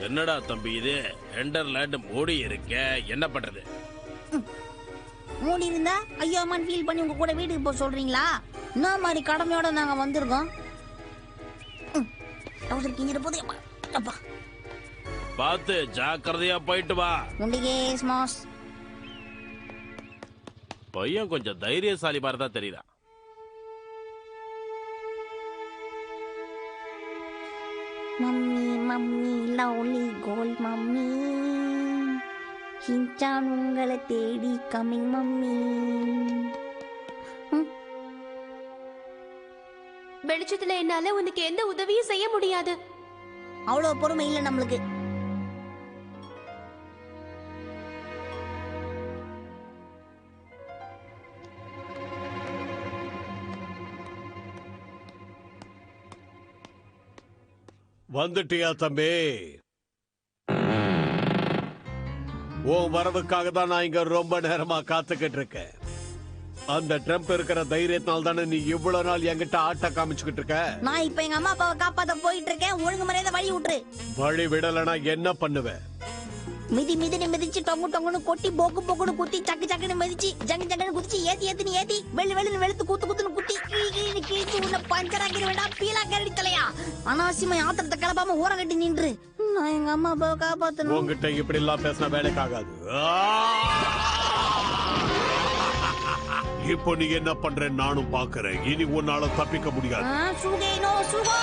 என்னடா தம்பி இது எண்டர்லேண்ட் மூடி இருக்க, என்ன பண்றது? மூடி இருந்தா ஐயோ அம்மான்னு ஃபீல் பண்ணி உங்க கூட வீட்டுக்கு போக சொல்றீங்களா? என்ன மாதிரி கடமையோட நாங்க வந்திருக்கோம். கிஞ்சிட்டு போதே அப்பா. பார்த்து ஜாக்கிரதையா போயிட்டு வா. உண்டிகே ஸ்மாஸ். பையன் கொஞ்சம் தைரியசாலி மாதிரி தான் தெரியுதா. மம்மி மம்மி லவ்லி கோல் மம்மி, ஹிஞ்சான் உங்களை தேடி கமிங் மம்மி. வெளிச்சத்துல என்னால உனக்கு எந்த உதவியும் செய்ய முடியாது. அவ்வளவு பொறுமை இல்லை நம்மளுக்கு. வந்துட்டியா தம்பி? உன் வரவுக்காக தான் நான் இங்க ரொம்ப நேரமா காத்துக்கிட்டு இருக்கேன். அந்த ட்ரம்ப் இருக்கிற தைரியத்தினால தானே நீ இவ்வளவு நாள் என்கிட்ட ஆட்ட காமிச்சுக்கிட்டு இருக்க. நான் இப்ப எங்க அம்மா அப்பாவை காப்பாத்த போயிட்டு இருக்கேன். ஒழுங்கு மரியாதை வழி விட்டுரு. வழி விடலனா என்ன பண்ணுவேன்? மிதி மிதினு மிதிச்சு டொங்கு டொங்குன்னு கொட்டி போக்கு போக்குன்னு குத்தி சக்கு சக்குன்னு மிதிச்சு ஜங்கு ஜங்குன்னு குதிச்சு ஏத்தி ஏத்தின்னு ஏத்தி வெள்ளு வெள்ளுன்னு வெளுத்து குத்து குத்துன்னு குத்தி கீழ் கிழிச்சு உன்னை பஞ்சராக்கிற வேண்டாம் பீலா கரடி தலையா. அனாவசியமா ஆத்திரத்தை கிளப்பாம ஊற கட்டி நின்று நான் எங்க அம்மா அப்பாவை காப்பாத்தணும். உங்ககிட்ட இப்படி எல்லாம் பேசினா வேலைக்காகாது. இப்போ நீ என்ன பண்ற நானும் பாக்குறேன். இனி உன்னால தப்பிக்க முடியாது. சுகேனோ சுகோ.